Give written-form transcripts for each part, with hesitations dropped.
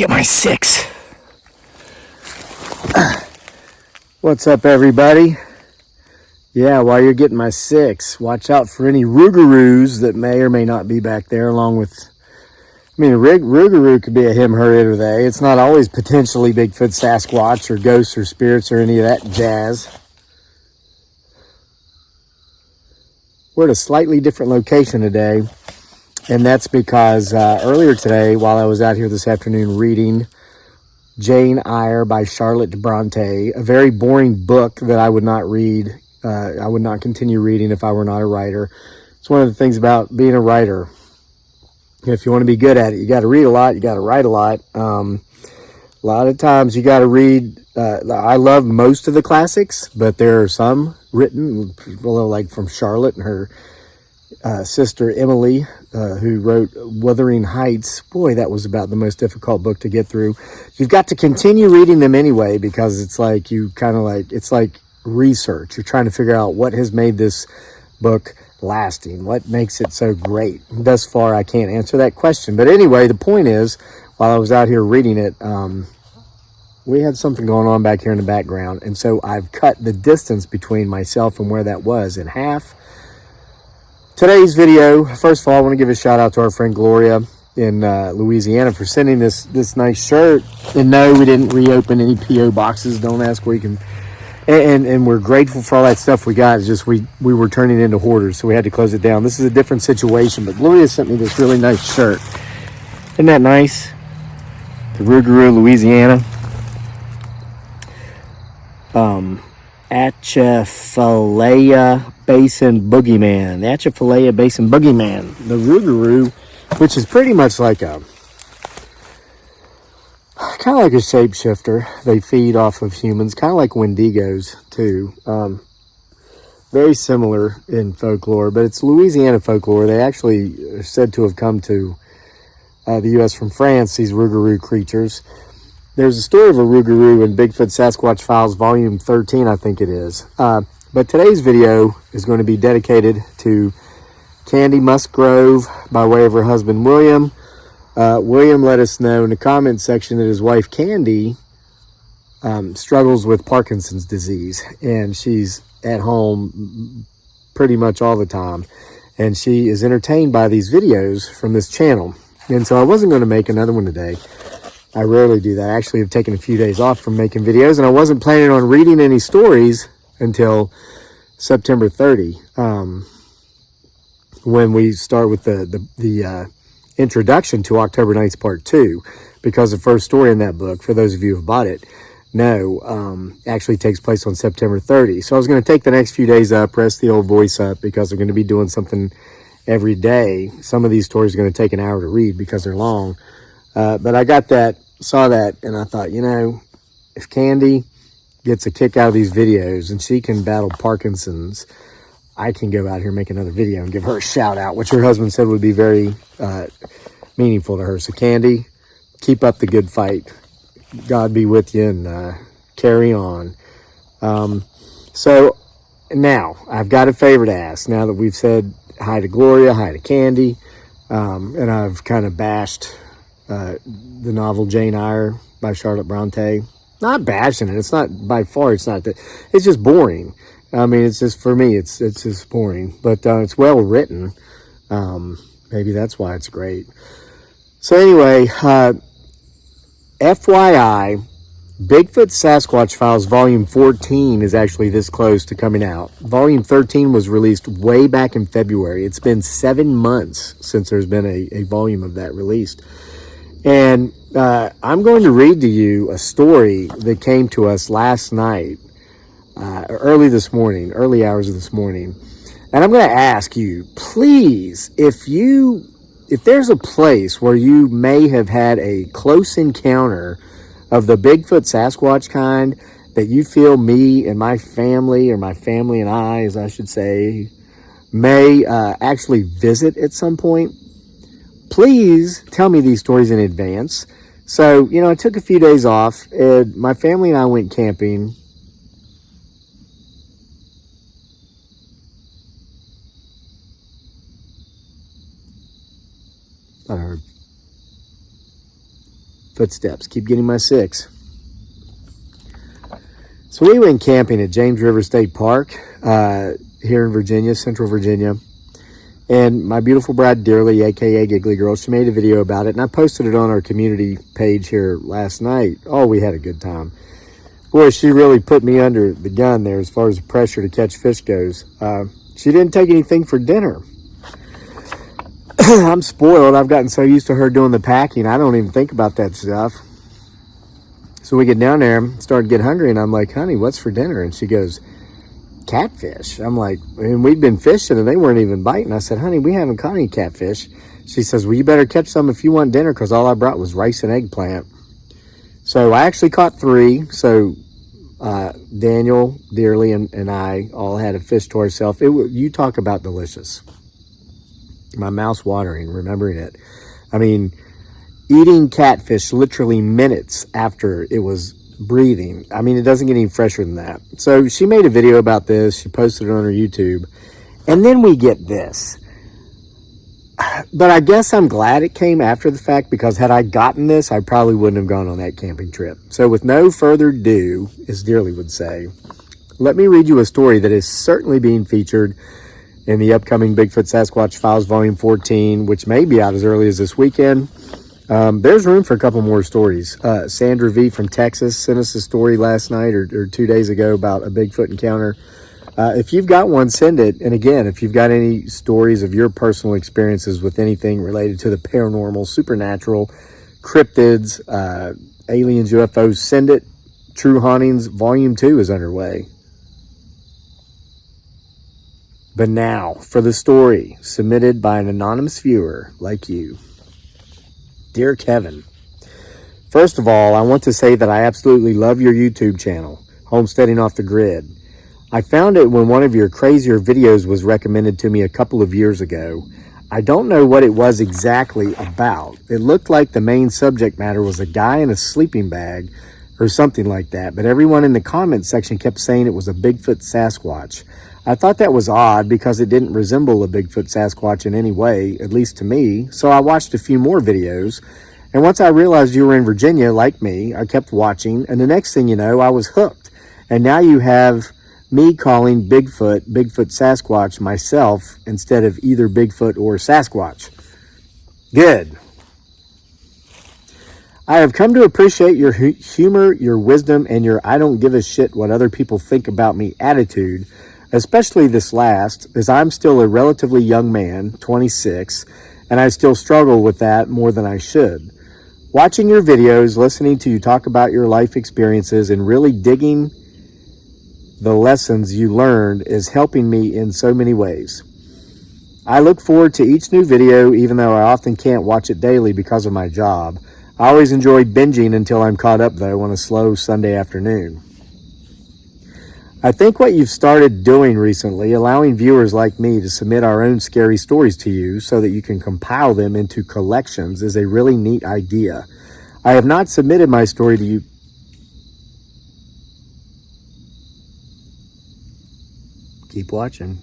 Get my 6. What's up, everybody? Yeah, while you're getting my 6, watch out for any Rougarous that may or may not be back there, along with, I mean, a Rougarou could be a him, her, it, or they. It's not always potentially Bigfoot, Sasquatch, or ghosts, or spirits, or any of that jazz. We're at a slightly different location today, and that's because earlier today, while I was out here this afternoon reading Jane Eyre by Charlotte Bronte, a very boring book that I would not read. I would not continue reading if I were not a writer. It's one of the things about being a writer. If you want to be good at it, you got to read a lot. You got to write a lot. A lot of times you got to read. I love most of the classics, but there are some written, like from Charlotte and her sister Emily, who wrote Wuthering Heights. Boy, that was about the most difficult book to get through. You've got to continue reading them anyway, because it's like it's like research. You're trying to figure out what has made this book lasting, what makes it so great. Thus far, I can't answer that question. But anyway, the point is, while I was out here reading it, we had something going on back here in the background, and so I've cut the distance between myself and where that was in half. Today's video, first of all, I want to give a shout out to our friend Gloria in Louisiana for sending this nice shirt. And no, we didn't reopen any P.O. boxes. Don't ask where you can. And we're grateful for all that stuff we got. It's just we were turning into hoarders, so we had to close it down. This is a different situation, but Gloria sent me this really nice shirt. Isn't that nice? The Rougarou, Louisiana. Atchafalaya Basin Boogeyman. The Atchafalaya Basin Boogeyman. The Rougarou, which is pretty much like a shapeshifter. They feed off of humans, kind of like Wendigos too. Very similar in folklore, but it's Louisiana folklore. They actually are said to have come to the U.S. from France, these Rougarou creatures. There's a story of a Rougarou in Bigfoot Sasquatch Files, Volume 13, I think it is. But today's video is going to be dedicated to Candy Musgrove by way of her husband, William. William let us know in the comment section that his wife, Candy, struggles with Parkinson's disease. And she's at home pretty much all the time. And she is entertained by these videos from this channel. And so I wasn't going to make another one today. I rarely do that. I actually have taken a few days off from making videos, and I wasn't planning on reading any stories until September 30, when we start with the introduction to October Nights Part 2, because the first story in that book, for those of you who have bought it, actually takes place on September 30. So I was going to take the next few days up, rest the old voice up, because I'm going to be doing something every day. Some of these stories are going to take an hour to read because they're long. But I saw that, and I thought, if Candy gets a kick out of these videos and she can battle Parkinson's, I can go out here and make another video and give her a shout out, which her husband said would be very meaningful to her. So Candy, keep up the good fight. God be with you, and carry on. So now I've got a favor to ask. Now that we've said hi to Gloria, hi to Candy, and I've kind of bashed the novel Jane Eyre by Charlotte Bronte. Not bashing it. It's not, by far, it's not that. It's just boring. I mean, it's just, for me, it's just boring. But it's well written. Maybe that's why it's great. So anyway, FYI, Bigfoot Sasquatch Files Volume 14 is actually this close to coming out. Volume 13 was released way back in February. It's been 7 months since there's been a volume of that released. And I'm going to read to you a story that came to us last night, early hours of this morning. And I'm going to ask you, please, if there's a place where you may have had a close encounter of the Bigfoot Sasquatch kind that you feel me and my family, or my family and I, as I should say, may actually visit at some point, please tell me these stories in advance. So, I took a few days off, and my family and I went camping. footsteps. Keep getting my 6. So we went camping at James River State Park here in Virginia, Central Virginia. And my beautiful bride, Dearly, a.k.a. Giggly Girl, she made a video about it. And I posted it on our community page here last night. Oh, we had a good time. Boy, she really put me under the gun there as far as the pressure to catch fish goes. She didn't take anything for dinner. I'm spoiled. I've gotten so used to her doing the packing, I don't even think about that stuff. So we get down there and start to get hungry, and I'm like, honey, what's for dinner? And she goes, catfish. I'm like, and we'd been fishing and they weren't even biting. I said, honey, we haven't caught any catfish. She says, well, you better catch some if you want dinner, because all I brought was rice and eggplant. So I actually caught 3. So Daniel, Dearly, and I all had a fish to ourselves. You talk about delicious. My mouth's watering, remembering it. I mean, eating catfish literally minutes after it was breathing. I mean, it doesn't get any fresher than that. So she made a video about this. She posted it on her YouTube. And then we get this. But I guess I'm glad it came after the fact, because had I gotten this, I probably wouldn't have gone on that camping trip. So with no further ado, as Dearly would say, let me read you a story that is certainly being featured in the upcoming Bigfoot Sasquatch Files Volume 14, which may be out as early as this weekend. There's room for a couple more stories. Sandra V from Texas sent us a story last night or 2 days ago about a Bigfoot encounter. If you've got one, send it. And again, if you've got any stories of your personal experiences with anything related to the paranormal, supernatural, cryptids, aliens, UFOs, send it. True Hauntings Volume 2 is underway. But now for the story submitted by an anonymous viewer like you. Dear Kevin, first of all, I want to say that I absolutely love your YouTube channel, Homesteading Off the Grid. I found it when one of your crazier videos was recommended to me a couple of years ago. I don't know what it was exactly about. It looked like the main subject matter was a guy in a sleeping bag or something like that, but everyone in the comment section kept saying it was a Bigfoot Sasquatch. I thought that was odd because it didn't resemble a Bigfoot Sasquatch in any way, at least to me, so I watched a few more videos, and once I realized you were in Virginia, like me, I kept watching, and the next thing you know, I was hooked. And now you have me calling Bigfoot Sasquatch myself instead of either Bigfoot or Sasquatch. Good. I have come to appreciate your humor, your wisdom, and your I don't give a shit what other people think about me attitude, especially this last, as I'm still a relatively young man, 26, and I still struggle with that more than I should. Watching your videos, listening to you talk about your life experiences, and really digging the lessons you learned is helping me in so many ways. I look forward to each new video, even though I often can't watch it daily because of my job. I always enjoy binging until I'm caught up, though, on a slow Sunday afternoon. I think what you've started doing recently, allowing viewers like me to submit our own scary stories to you so that you can compile them into collections, is a really neat idea. I have not submitted my story to you. Keep watching.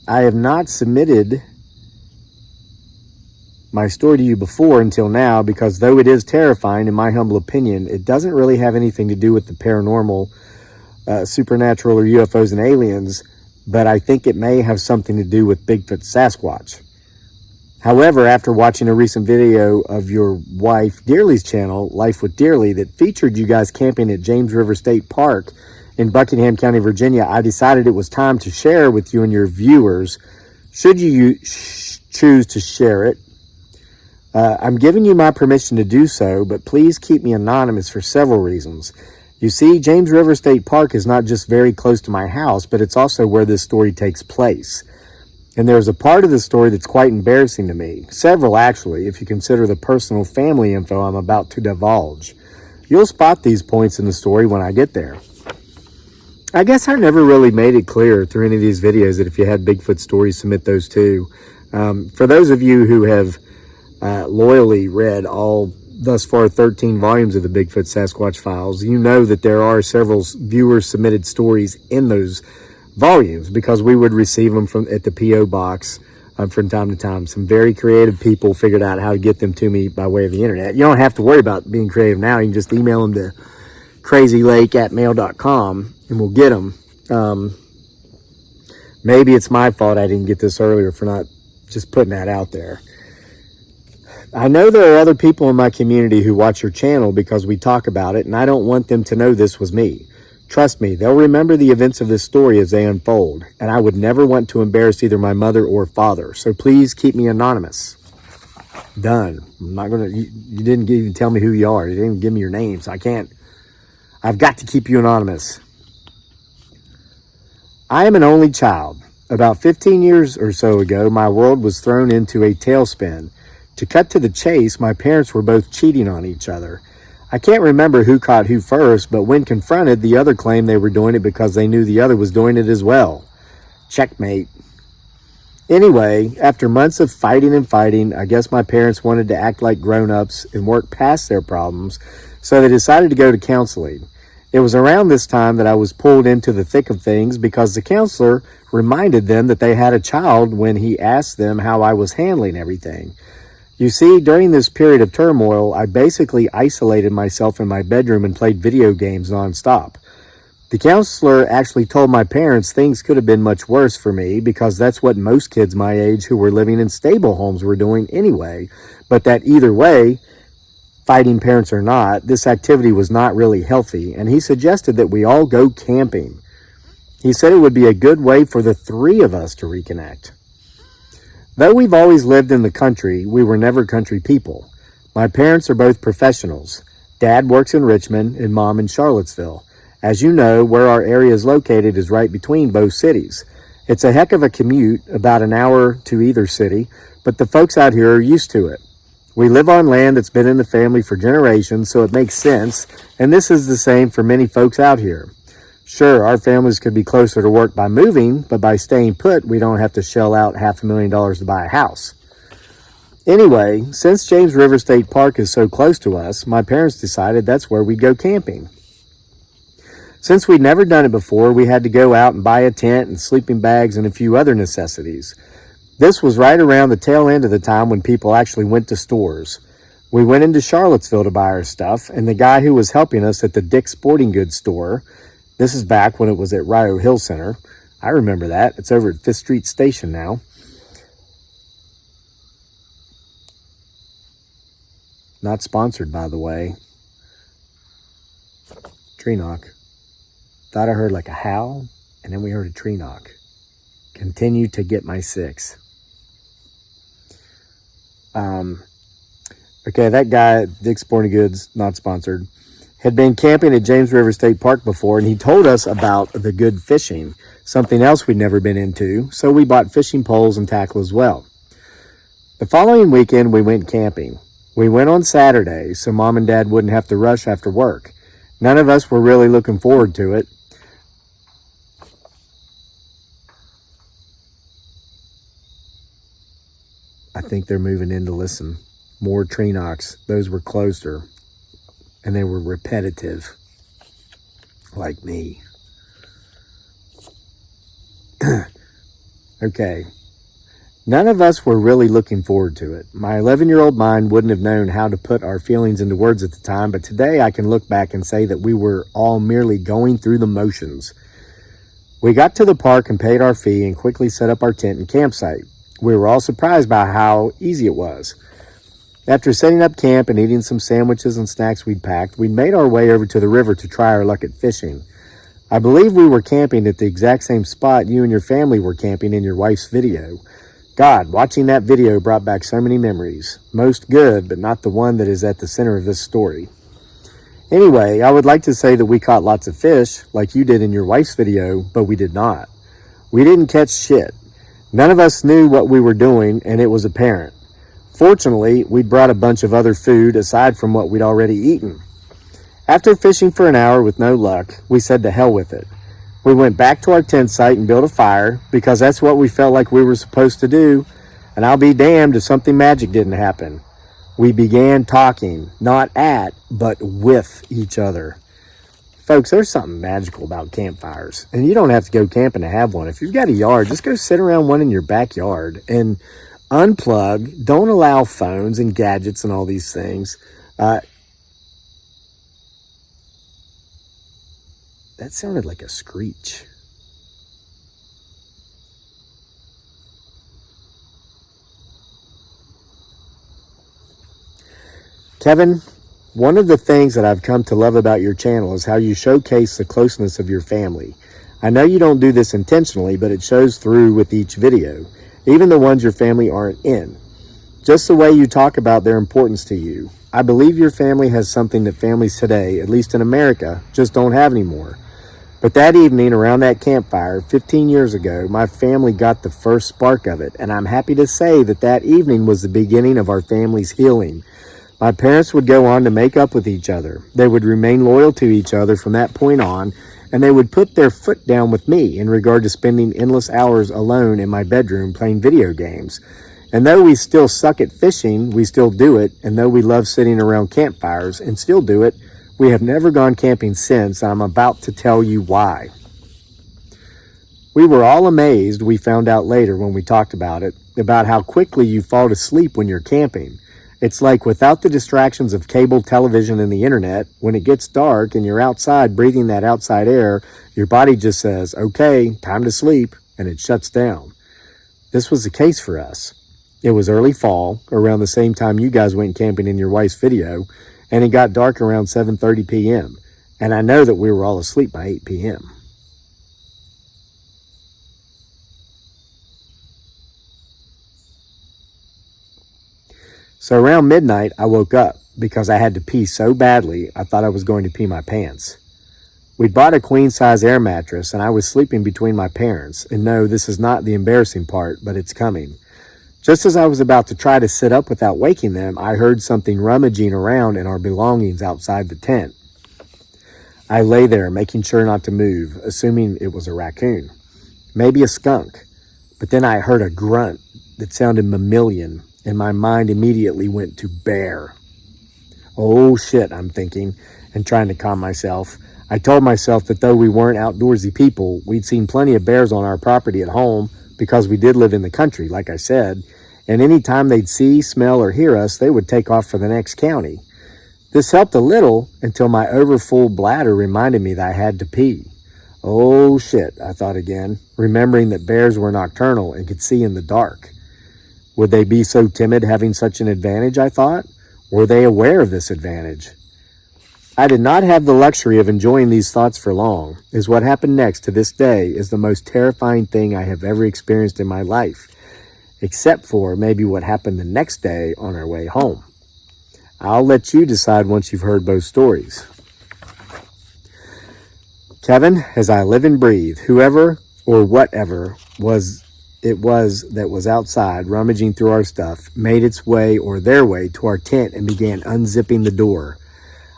I have not submitted my story to you before until now, because though it is terrifying, in my humble opinion, it doesn't really have anything to do with the paranormal, supernatural, or UFOs and aliens, but I think it may have something to do with Bigfoot Sasquatch. However, after watching a recent video of your wife Dearly's channel, Life with Dearly, that featured you guys camping at James River State Park in Buckingham County, Virginia, I decided it was time to share with you and your viewers, should you choose to share it. I'm giving you my permission to do so, but please keep me anonymous for several reasons. You see, James River State Park is not just very close to my house, but it's also where this story takes place. And there's a part of the story that's quite embarrassing to me. Several, actually, if you consider the personal family info I'm about to divulge. You'll spot these points in the story when I get there. I guess I never really made it clear through any of these videos that if you had Bigfoot stories, submit those too. For those of you who have loyally read all thus far 13 volumes of the Bigfoot Sasquatch Files, you know that there are several viewer submitted stories in those volumes, because we would receive them from at the P.O. box from time to time. Some very creative people figured out how to get them to me by way of the internet. You don't have to worry about being creative now. You can just email them to crazylake@mail.com and we'll get them. Maybe it's my fault I didn't get this earlier for not just putting that out there. I know there are other people in my community who watch your channel because we talk about it, and I don't want them to know this was me. Trust me, they'll remember the events of this story as they unfold, and I would never want to embarrass either my mother or father, so please keep me anonymous. Done. I'm not gonna, you didn't even tell me who you are. You didn't even give me your name, so I've got to keep you anonymous. I am an only child. About 15 years or so ago, my world was thrown into a tailspin. To cut to the chase, my parents were both cheating on each other. I can't remember who caught who first, but when confronted, the other claimed they were doing it because they knew the other was doing it as well. Checkmate. Anyway, after months of fighting and fighting, I guess my parents wanted to act like grown-ups and work past their problems, so they decided to go to counseling. It was around this time that I was pulled into the thick of things because the counselor reminded them that they had a child when he asked them how I was handling everything. You see, during this period of turmoil, I basically isolated myself in my bedroom and played video games nonstop. The counselor actually told my parents things could have been much worse for me because that's what most kids my age who were living in stable homes were doing anyway, but that either way, fighting parents or not, this activity was not really healthy, and he suggested that we all go camping. He said it would be a good way for the three of us to reconnect. Though we've always lived in the country, we were never country people. My parents are both professionals. Dad works in Richmond and Mom in Charlottesville. As you know, where our area is located is right between both cities. It's a heck of a commute, about an hour to either city, but the folks out here are used to it. We live on land that's been in the family for generations, so it makes sense, and this is the same for many folks out here. Sure, our families could be closer to work by moving, but by staying put, we don't have to shell out $500,000 to buy a house. Anyway, since James River State Park is so close to us, my parents decided that's where we'd go camping. Since we'd never done it before, we had to go out and buy a tent and sleeping bags and a few other necessities. This was right around the tail end of the time when people actually went to stores. We went into Charlottesville to buy our stuff, and the guy who was helping us at the Dick's Sporting Goods store, this is back when it was at Rougarou Hill Center. I remember that. It's over at 5th Street Station now. Not sponsored, by the way. Tree knock. Thought I heard like a howl, and then we heard a tree knock. Continue to get my 6. Okay, that guy, Dick's Sporting Goods, not sponsored, had been camping at James River State Park before, and he told us about the good fishing, something else we'd never been into, so we bought fishing poles and tackle as well. The following weekend, we went camping. We went on Saturday, so Mom and Dad wouldn't have to rush after work. None of us were really looking forward to it. I think they're moving in to listen. More tree knocks. Those were closer. And they were repetitive. Like me. Okay. None of us were really looking forward to it. My 11-year-old mind wouldn't have known how to put our feelings into words at the time, but today I can look back and say that we were all merely going through the motions. We got to the park and paid our fee and quickly set up our tent and campsite. We were all surprised by how easy it was. After setting up camp and eating some sandwiches and snacks we'd packed, we made our way over to the river to try our luck at fishing. I believe we were camping at the exact same spot you and your family were camping in your wife's video. God, watching that video brought back so many memories. Most good, but not the one that is at the center of this story. Anyway, I would like to say that we caught lots of fish, like you did in your wife's video, but we did not. We didn't catch shit. None of us knew what we were doing, and it was apparent. Fortunately, we'd brought a bunch of other food aside from what we'd already eaten. After fishing for an hour with no luck, we said to hell with it. We went back to our tent site and built a fire because that's what we felt like we were supposed to do, and I'll be damned if something magic didn't happen. We began talking, not at, but with each other. Folks, there's something magical about campfires, and you don't have to go camping to have one. If you've got a yard, just go sit around one in your backyard and unplug. Don't allow phones and gadgets and all these things. That sounded like a screech. Kevin, one of the things that I've come to love about your channel is how you showcase the closeness of your family. I know you don't do this intentionally, but it shows through with each video, even the ones your family aren't in. Just the way you talk about their importance to you. I believe your family has something that families today, at least in America, just don't have anymore. But that evening around that campfire 15 years ago, my family got the first spark of it, and I'm happy to say that that evening was the beginning of our family's healing. My parents would go on to make up with each other. They would remain loyal to each other from that point on, and they would put their foot down with me in regard to spending endless hours alone in my bedroom playing video games. And though we still suck at fishing, we still do it, and though we love sitting around campfires and still do it, we have never gone camping since. I'm about to tell you why. We were all amazed, we found out later when we talked about it, about how quickly you fall to sleep when you're camping. It's like without the distractions of cable television and the internet, when it gets dark and you're outside breathing that outside air, your body just says, okay, time to sleep, and it shuts down. This was the case for us. It was early fall, around the same time you guys went camping in your wife's video, and it got dark around 7:30 p.m., and I know that we were all asleep by 8 p.m. So around midnight, I woke up because I had to pee so badly I thought I was going to pee my pants. We'd bought a queen-size air mattress, and I was sleeping between my parents. And no, this is not the embarrassing part, but it's coming. Just as I was about to try to sit up without waking them, I heard something rummaging around in our belongings outside the tent. I lay there, making sure not to move, assuming it was a raccoon. Maybe a skunk. But then I heard a grunt that sounded mammalian, and my mind immediately went to bear. Oh shit, I'm thinking, and trying to calm myself. I told myself that though we weren't outdoorsy people, we'd seen plenty of bears on our property at home because we did live in the country, like I said, and any time they'd see, smell, or hear us, they would take off for the next county. This helped a little until my overfull bladder reminded me that I had to pee. Oh shit, I thought again, remembering that bears were nocturnal and could see in the dark. Would they be so timid having such an advantage, I thought? Were they aware of this advantage? I did not have the luxury of enjoying these thoughts for long, as what happened next to this day is the most terrifying thing I have ever experienced in my life, except for maybe what happened the next day on our way home. I'll let you decide once you've heard both stories. Kevin, as I live and breathe, whoever or whatever it was that was outside rummaging through our stuff made its way or their way to our tent and began unzipping the door.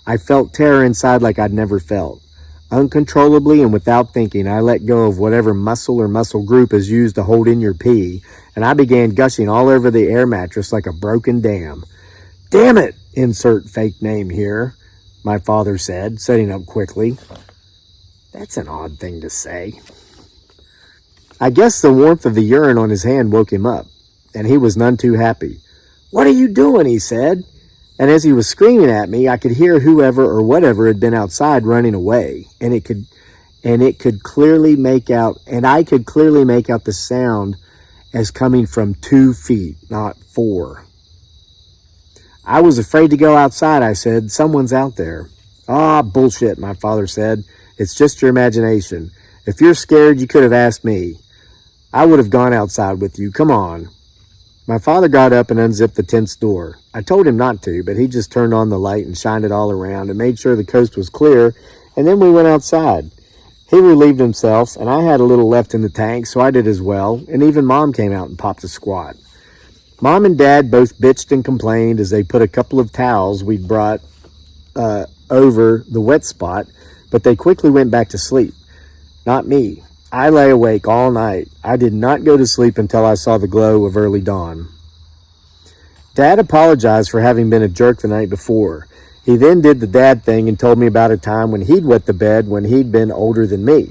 I felt terror inside like I'd never felt. Uncontrollably and without thinking, I let go of whatever muscle or muscle group is used to hold in your pee, and I began gushing all over the air mattress like a broken dam. Damn it! Insert fake name here, my father said, sitting up quickly. That's an odd thing to say. I guess the warmth of the urine on his hand woke him up, and he was none too happy. What are you doing? He said. And as he was screaming at me, I could hear whoever or whatever had been outside running away, and I could clearly make out the sound as coming from 2 feet, not 4. I was afraid to go outside, I said. Someone's out there. Ah, bullshit, my father said. It's just your imagination. If you're scared, you could have asked me. I would have gone outside with you. Come on. My father got up and unzipped the tent's door. I told him not to, but he just turned on the light and shined it all around and made sure the coast was clear, and then we went outside. He relieved himself, and I had a little left in the tank, so I did as well, and even Mom came out and popped a squat. Mom and Dad both bitched and complained as they put a couple of towels we'd brought over the wet spot, but they quickly went back to sleep. Not me. I lay awake all night. I did not go to sleep until I saw the glow of early dawn. Dad apologized for having been a jerk the night before. He then did the dad thing and told me about a time when he'd wet the bed when he'd been older than me.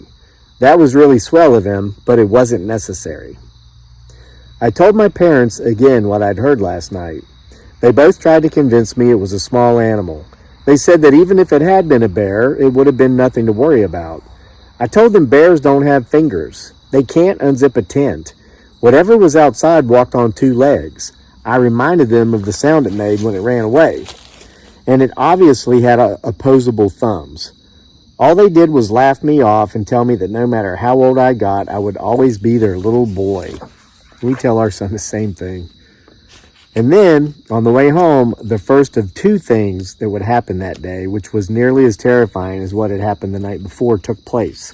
That was really swell of him, but it wasn't necessary. I told my parents again what I'd heard last night. They both tried to convince me it was a small animal. They said that even if it had been a bear, it would have been nothing to worry about. I told them bears don't have fingers. They can't unzip a tent. Whatever was outside walked on two legs. I reminded them of the sound it made when it ran away. And it obviously had opposable thumbs. All they did was laugh me off and tell me that no matter how old I got, I would always be their little boy. We tell our son the same thing. And then, on the way home, the first of two things that would happen that day, which was nearly as terrifying as what had happened the night before, took place.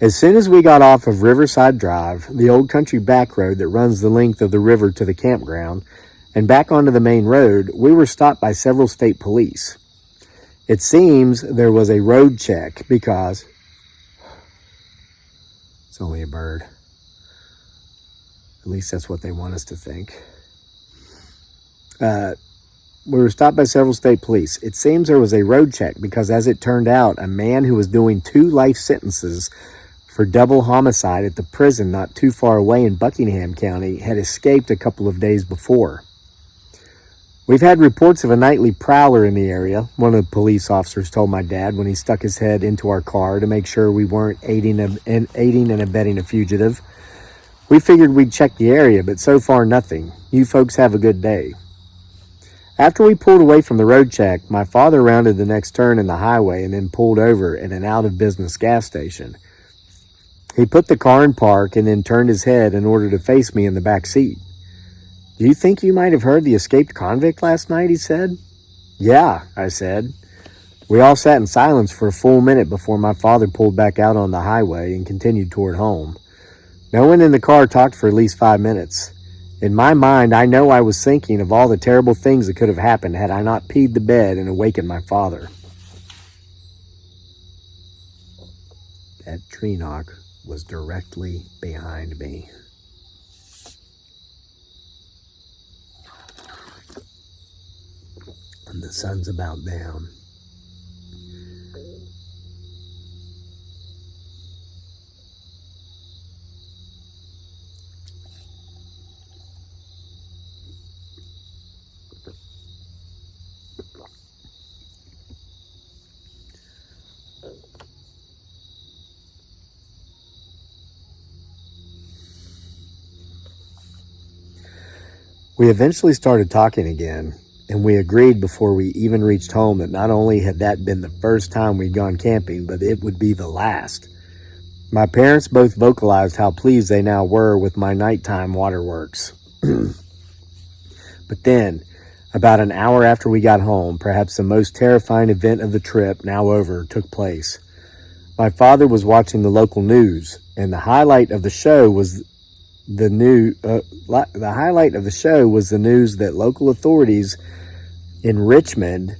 As soon as we got off of Riverside Drive, the old country back road that runs the length of the river to the campground, and back onto the main road, we were stopped by several state police. It seems there was a road check because it's only a bird. At least that's what they want us to think. We were stopped by several state police. It seems there was a road check because, as it turned out, a man who was doing 2 life sentences for double homicide at the prison not too far away in Buckingham County had escaped a couple of days before. We've had reports of a nightly prowler in the area, one of the police officers told my dad when he stuck his head into our car to make sure we weren't aiding and abetting a fugitive. We figured we'd check the area, but so far nothing. You folks have a good day. After we pulled away from the road check, my father rounded the next turn in the highway and then pulled over at an out-of-business gas station. He put the car in park and then turned his head in order to face me in the back seat. "Do you think you might have heard the escaped convict last night?" he said. "Yeah," I said. We all sat in silence for a full minute before my father pulled back out on the highway and continued toward home. No one in the car talked for at least 5 minutes. In my mind, I know I was thinking of all the terrible things that could have happened had I not peed the bed and awakened my father. That tree knock was directly behind me. And the sun's about down. We eventually started talking again, and we agreed before we even reached home that not only had that been the first time we'd gone camping, but it would be the last. My parents both vocalized how pleased they now were with my nighttime waterworks. But then, about an hour after we got home, perhaps the most terrifying event of the trip, now over, took place. My father was watching the local news, and the highlight of the show was the news that local authorities in Richmond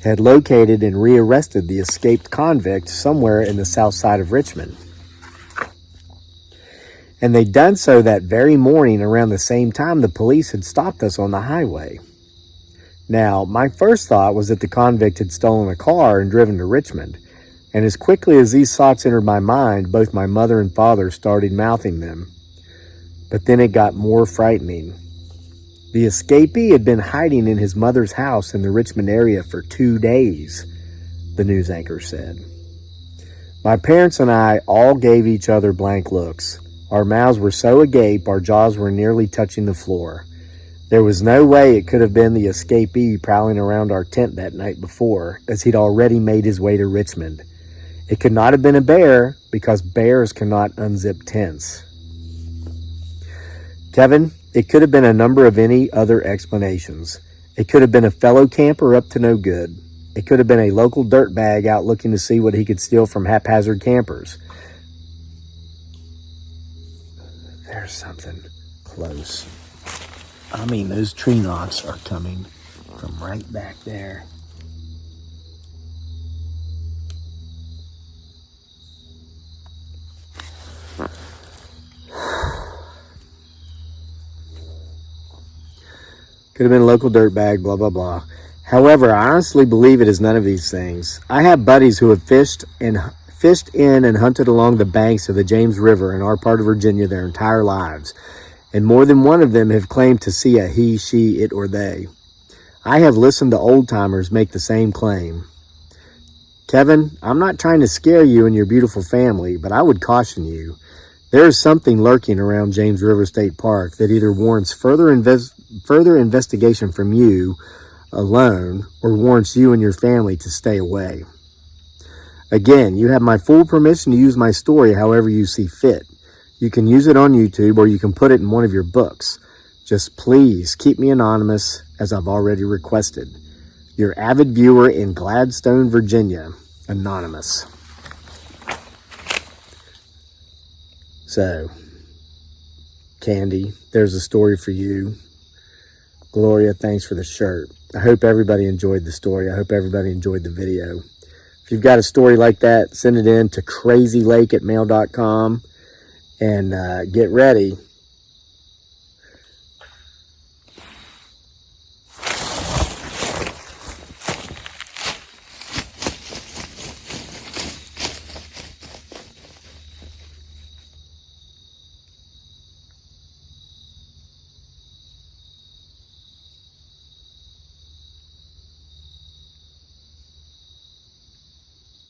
had located and rearrested the escaped convict somewhere in the south side of Richmond. And they'd done so that very morning around the same time the police had stopped us on the highway. Now, my first thought was that the convict had stolen a car and driven to Richmond, and as quickly as these thoughts entered my mind, both my mother and father started mouthing them. But then it got more frightening. The escapee had been hiding in his mother's house in the Richmond area for 2 days, the news anchor said. My parents and I all gave each other blank looks. Our mouths were so agape, our jaws were nearly touching the floor. There was no way it could have been the escapee prowling around our tent that night before, as he'd already made his way to Richmond. It could not have been a bear, because bears cannot unzip tents. Kevin, it could have been a number of any other explanations. It could have been a fellow camper up to no good. It could have been a local dirtbag out looking to see what he could steal from haphazard campers. There's something close. I mean, those tree knocks are coming from right back there. Could have been a local dirtbag, blah, blah, blah. However, I honestly believe it is none of these things. I have buddies who have fished in and hunted along the banks of the James River in our part of Virginia their entire lives, and more than one of them have claimed to see a he, she, it, or they. I have listened to old-timers make the same claim. Kevin, I'm not trying to scare you and your beautiful family, but I would caution you. There is something lurking around James River State Park that either warrants further investigation from you alone or warrants you and your family to stay away. Again, you have my full permission to use my story however you see fit. You can use it on YouTube or you can put it in one of your books. Just please keep me anonymous as I've already requested. Your avid viewer in Gladstone, Virginia, Anonymous. So, Candy, there's a story for you. Gloria, thanks for the shirt. I hope everybody enjoyed the story. I hope everybody enjoyed the video. If you've got a story like that, send it in to crazylake@mail.com and get ready.